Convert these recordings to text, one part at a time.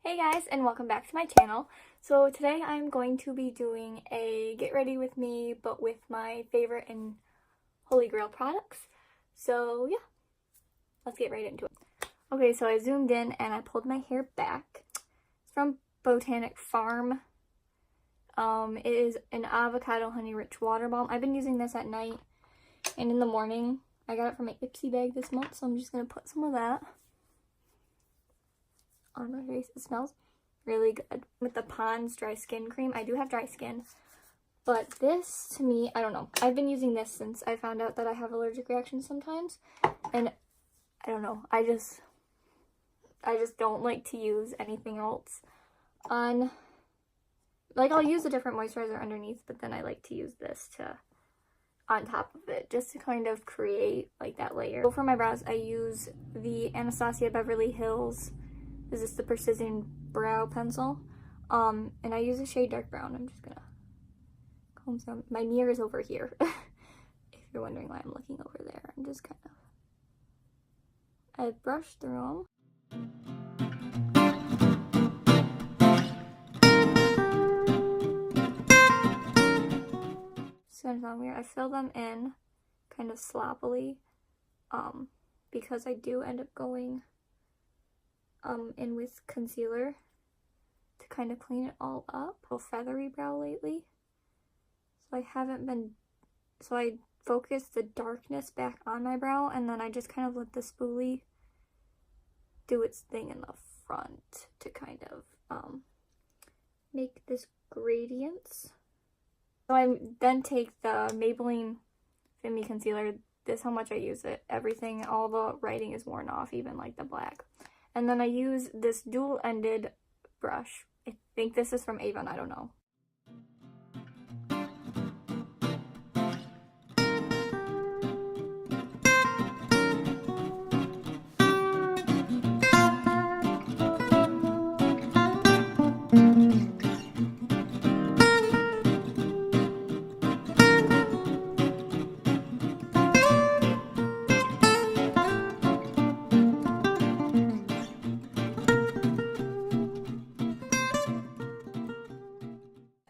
Hey guys, and welcome back to my channel. So today I'm going to be doing a get ready with me, but with my favorite and holy grail products. So yeah, let's get right into it. Okay, so I zoomed in and I pulled my hair back. It's from Botanic Farm. It is an avocado honey rich water balm. I've been using this at night and in the morning. I got it from my Ipsy bag this month, so I'm just gonna put some of that on my face. It smells really good. With the Pond's dry skin cream, I do have dry skin, but this to me, I don't know. I've been using this since I found out that I have allergic reactions sometimes, and I don't know. I just don't like to use anything else on. Like, I'll use a different moisturizer underneath, but then I like to use this to on top of it just to kind of create like that layer. So for my brows, I use the Anastasia Beverly Hills. Is this the Precision Brow Pencil? And I use a shade dark brown. I'm just gonna comb some. My mirror is over here. If you're wondering why I'm looking over there, I'm just kind of. I brushed through them. It's gonna sound weird. I fill them in kind of sloppily, because I do end up going in with concealer to kind of clean it all up. A feathery brow lately, so I focus the darkness back on my brow, and then I just kind of let the spoolie do its thing in the front to kind of make this gradients. So I then take the Maybelline Fit Me Concealer. This is how much I use it. Everything, all the writing is worn off, even like the black. And then I use this dual-ended brush. I think this is from Avon, I don't know.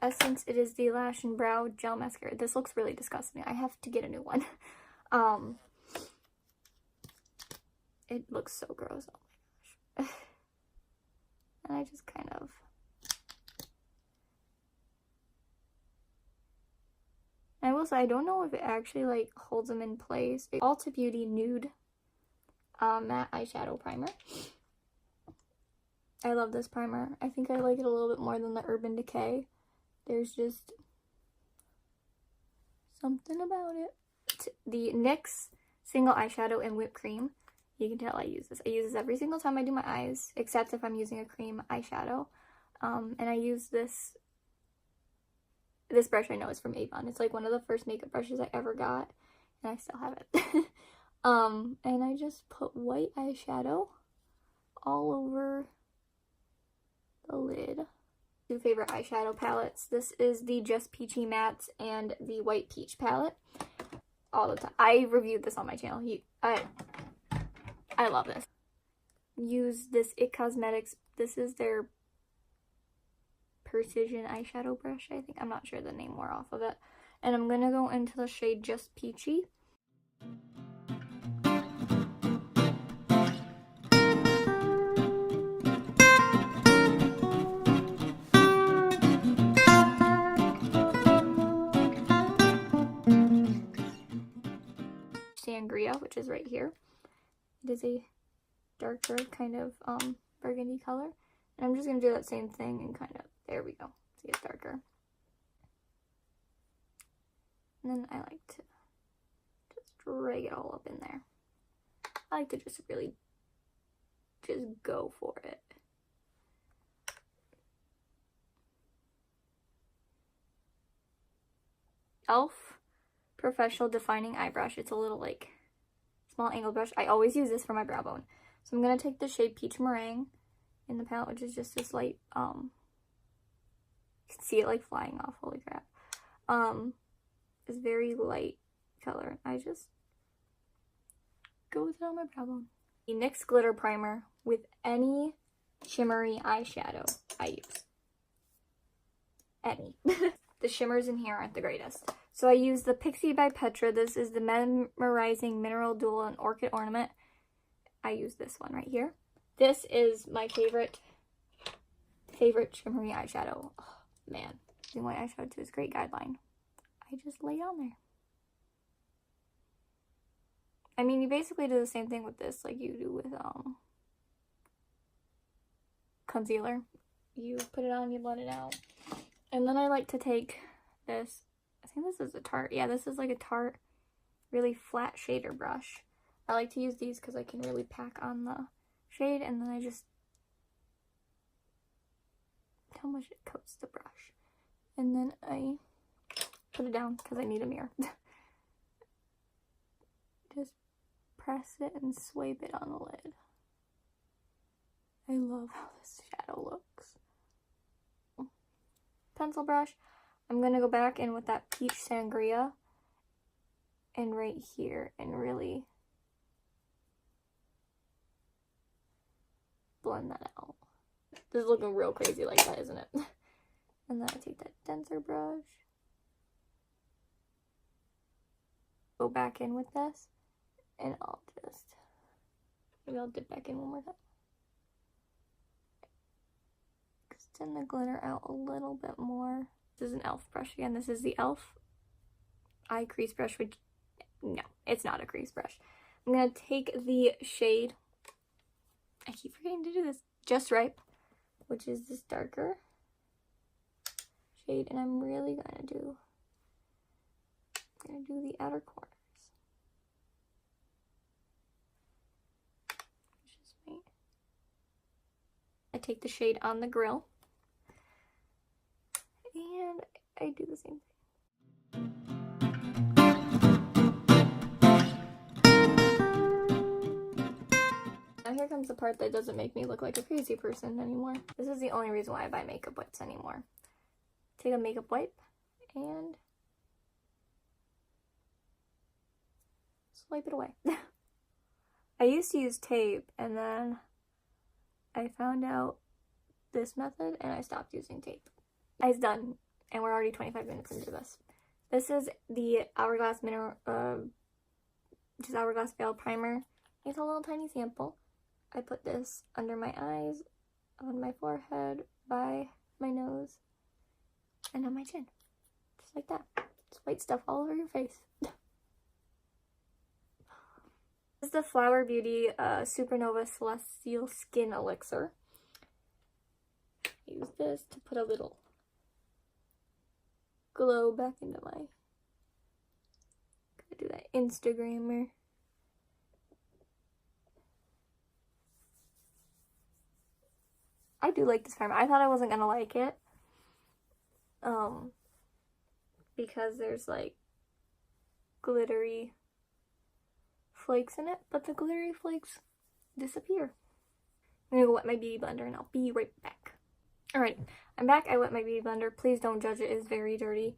Essence, it is the Lash and Brow Gel Mascara. This looks really disgusting. I have to get a new one. It looks so gross. Oh my gosh. And I just kind of. I will say, I don't know if it actually like holds them in place. Ulta Beauty Nude Matte Eyeshadow Primer. I love this primer. I think I like it a little bit more than the Urban Decay. There's just something about it. The NYX Single Eyeshadow and Whipped Cream. You can tell I use this. I use this every single time I do my eyes, except if I'm using a cream eyeshadow. And I use this brush I know is from Avon. It's like one of the first makeup brushes I ever got, and I still have it. And I just put white eyeshadow all over the lid. Two favorite eyeshadow palettes. This is the Just Peachy Mattes and the White Peach palette. All the time. I reviewed this on my channel. I love this. Use this IT Cosmetics. This is their Precision eyeshadow brush, I think. I'm not sure the name wore off of it. And I'm gonna go into the shade Just Peachy. Sangria, which is right here. It is a darker kind of burgundy color. And I'm just going to do that same thing and kind of, there we go. See, it's darker. And then I like to just drag it all up in there. I like to just really just go for it. e.l.f. Professional Defining Eye Brush. It's a little like small angle brush. I always use this for my brow bone. So I'm going to take the shade Peach Meringue in the palette, which is just this light, you can see it like flying off, holy crap. This very light color. I just go with it on my brow bone. The NYX Glitter Primer with any shimmery eyeshadow I use. Any. The shimmers in here aren't the greatest. So I use the Pixie by Petra. This is the Memorizing Mineral Dual and Orchid Ornament. I use this one right here. This is my favorite shimmery eyeshadow. Oh, man. Using white eyeshadow too is a great guideline. I just lay on there. I mean, you basically do the same thing with this like you do with concealer. You put it on, you blend it out. And then I like to take this, I think this is a Tarte. Yeah, this is like a Tarte really flat shader brush. I like to use these because I can really pack on the shade, and then I just, how much it coats the brush. And then I put it down because I need a mirror. Just press it and swipe it on the lid. I love how this shadow looks. Pencil brush. I'm going to go back in with that Peach Sangria and right here and really blend that out. This is looking real crazy like that, isn't it? And then I take that denser brush, go back in with this, and maybe I'll dip back in one more time. Extend the glitter out a little bit more. This is an e.l.f. brush again. This is the e.l.f. eye crease brush, which, no, it's not a crease brush. I'm going to take the shade, I keep forgetting to do this, Just Ripe, which is this darker shade, and I'm really going to do the outer corners. I take the shade On the Grill, and I do the same thing. Now here comes the part that doesn't make me look like a crazy person anymore. This is the only reason why I buy makeup wipes anymore. Take a makeup wipe and swipe it away. I used to use tape, and then I found out this method and I stopped using tape. It's done, and we're already 25 minutes into this. This is the Hourglass Hourglass Veil Primer. It's a little tiny sample. I put this under my eyes, on my forehead, by my nose, and on my chin. Just like that. It's white stuff all over your face. This is the Flower Beauty Supernova Celestial Skin Elixir. I use this to put a little glow back into my, gonna do that Instagrammer. I do like this primer. I thought I wasn't gonna like it, because there's like glittery flakes in it, but the glittery flakes disappear. I'm gonna go wet my beauty blender and I'll be right back. Alright, I'm back. I wet my beauty blender. Please don't judge it. It is very dirty.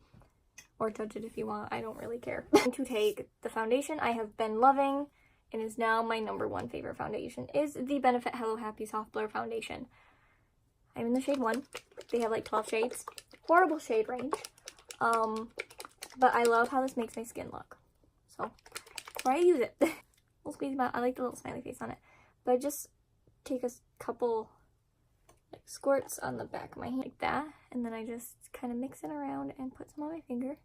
Or judge it if you want. I don't really care. I'm going to take the foundation I have been loving and is now my #1 favorite foundation, is the Benefit Hello Happy Soft Blur Foundation. I'm in the shade 1. They have like 12 shades. Horrible shade range. But I love how this makes my skin look. So, before I use it, we'll squeeze them out. I like the little smiley face on it. But I just take a couple like squirts on the back of my hand like that, and then I just kind of mix it around and put some on my finger.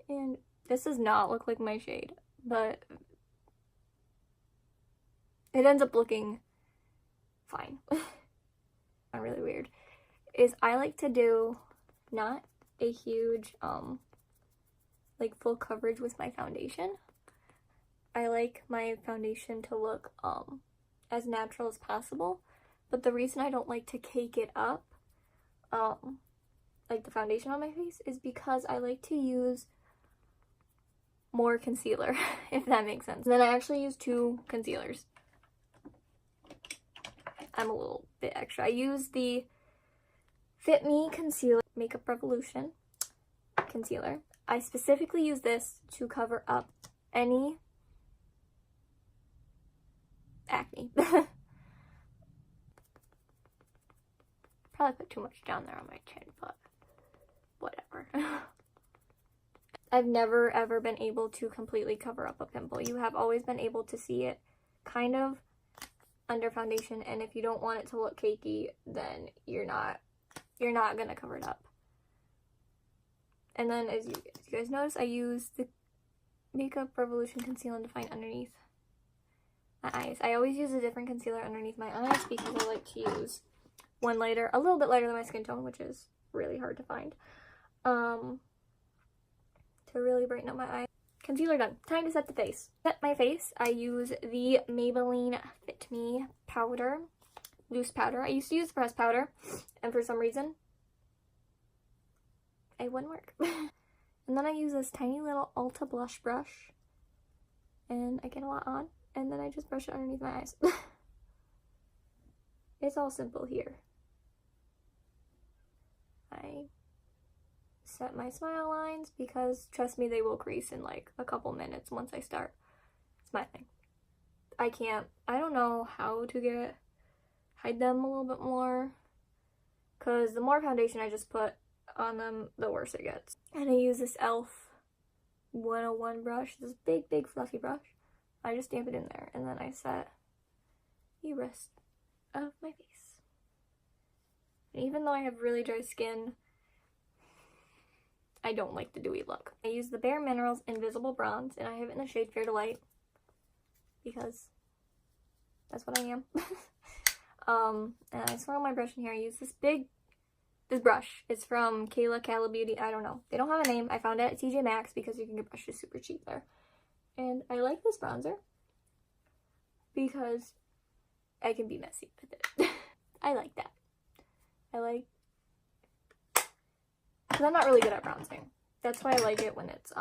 And this does not look like my shade, but it ends up looking fine. Not really weird. Is I like to do not a huge like full coverage with my foundation. I like my foundation to look as natural as possible. But the reason I don't like to cake it up, like the foundation on my face, is because I like to use more concealer, if that makes sense. And then I actually use 2 concealers. I'm a little bit extra. I use the Fit Me Concealer Makeup Revolution concealer. I specifically use this to cover up any acne. Probably put too much down there on my chin, but whatever. I've never ever been able to completely cover up a pimple. You have always been able to see it kind of under foundation, and if you don't want it to look cakey, then you're not gonna cover it up. And then as you guys notice, I use the Makeup Revolution Conceal and Define underneath my eyes. I always use a different concealer underneath my eyes because I like to use one lighter, a little bit lighter than my skin tone, which is really hard to find, to really brighten up my eyes. Concealer done. Time to set the face. Set my face, I use the Maybelline Fit Me powder, loose powder. I used to use the pressed powder, and for some reason, it wouldn't work. And then I use this tiny little Ulta blush brush, and I get a lot on, and then I just brush it underneath my eyes. It's all simple here. I set my smile lines because, trust me, they will crease in like a couple minutes once I start smiling. I don't know how to hide them a little bit more, because the more foundation I just put on them, the worse it gets. And I use this e.l.f. 101 brush, this big fluffy brush. I just stamp it in there, and then I set the rest of my face. And even though I have really dry skin, I don't like the dewy look. I use the Bare Minerals Invisible Bronze, and I have it in the shade Fair to Light because that's what I am. And I swirl my brush in here. I use this brush. It's from Kayla Cala Beauty. I don't know. They don't have a name. I found it at TJ Maxx because you can get brushes super cheap there. And I like this bronzer because I can be messy with it. I like that. Because I'm not really good at bronzing. That's why I like it when it's,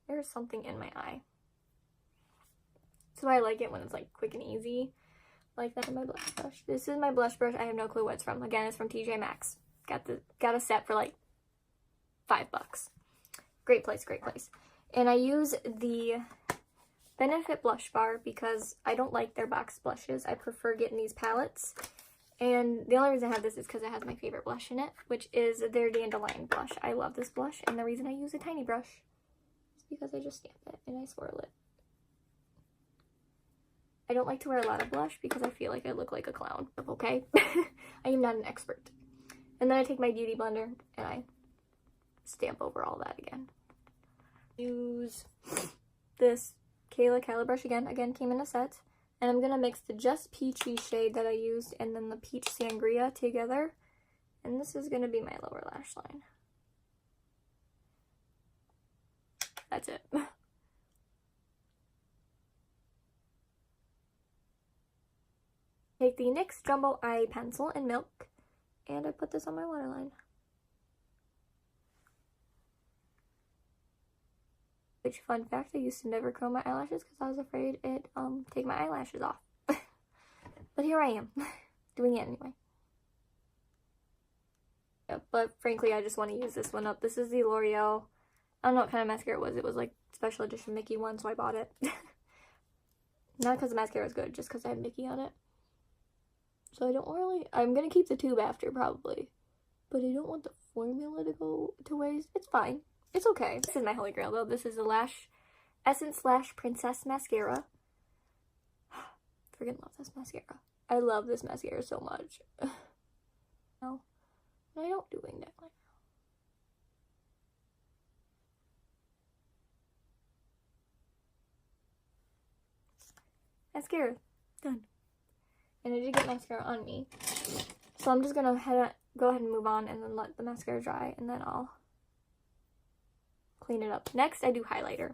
there's something in my eye. That's why I like it when it's like quick and easy. Like that in my blush brush. This is my blush brush. I have no clue what it's from. Again, it's from TJ Maxx. Got a set for like $5. Great place. And I use the Benefit blush bar because I don't like their box blushes. I prefer getting these palettes. And the only reason I have this is because it has my favorite blush in it, which is their Dandelion blush. I love this blush, and the reason I use a tiny brush is because I just stamp it and I swirl it. I don't like to wear a lot of blush because I feel like I look like a clown, okay? I am not an expert. And then I take my beauty blender and I stamp over all that again. Use this Kayla Cala brush again. Again, came in a set. And I'm going to mix the Just Peachy shade that I used and then the Peach Sangria together. And this is going to be my lower lash line. That's it. Take the NYX Jumbo Eye Pencil in Milk, and I put this on my waterline. Which, fun fact, I used to never curl my eyelashes because I was afraid it'd take my eyelashes off. But here I am, doing it anyway. Yeah, but frankly, I just want to use this one up. This is the L'Oreal, I don't know what kind of mascara it was. It was like special edition Mickey one, so I bought it. Not because the mascara is good, just because I had Mickey on it. So I'm going to keep the tube after, probably. But I don't want the formula to go to waste. It's fine. It's okay. This is my holy grail, though. This is the Essence Princess Mascara. Freaking love this mascara. I love this mascara so much. No, I don't do winged eyeliner. Mascara. Done. And I did get mascara on me. So I'm just going to go ahead and move on and then let the mascara dry, and then I'll clean it up. Next, I do highlighter.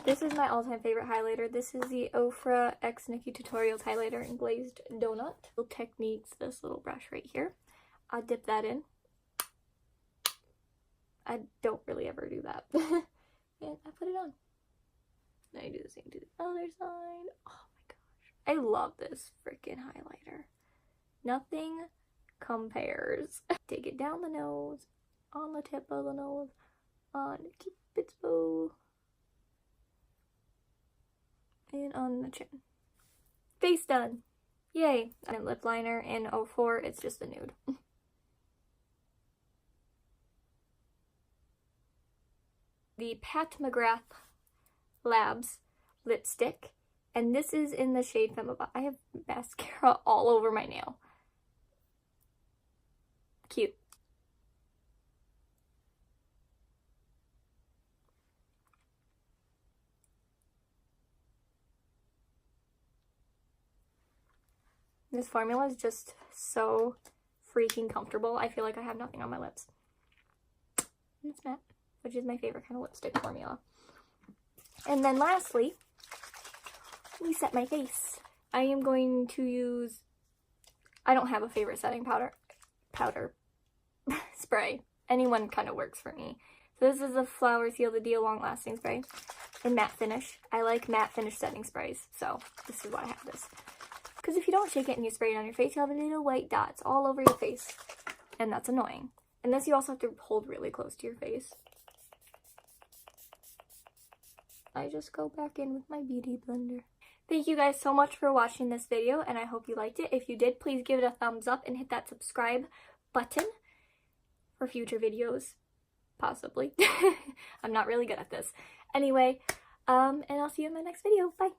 This is my all-time favorite highlighter. This is the Ofra X Nikki Tutorials highlighter in Glazed Donut. Techniques, this little brush right here. I dip that in. I don't really ever do that. And I put it on. Then I do the same to the other side. Oh my gosh. I love this freaking highlighter. Nothing compares. Take it down the nose, on the tip of the nose, on Cupid's bow, and on the chin. Face done. Yay. And lip liner in 04, it's just a nude. the Pat McGrath Labs lipstick. And this is in the shade Femme Fatale. I have mascara all over my nail. Cute. This formula is just so freaking comfortable. I feel like I have nothing on my lips. And it's matte, which is my favorite kind of lipstick formula. And then lastly, we set my face. I am going to use, I don't have a favorite setting powder spray. Anyone kind of works for me. So this is a Flower Seal the Deal Long Lasting Spray in matte finish. I like matte finish setting sprays, so this is why I have this. Because if you don't shake it and you spray it on your face, you'll have little white dots all over your face. And that's annoying. And this you also have to hold really close to your face. I just go back in with my beauty blender. Thank you guys so much for watching this video, and I hope you liked it. If you did, please give it a thumbs up and hit that subscribe button for future videos. Possibly. I'm not really good at this. Anyway, and I'll see you in my next video. Bye!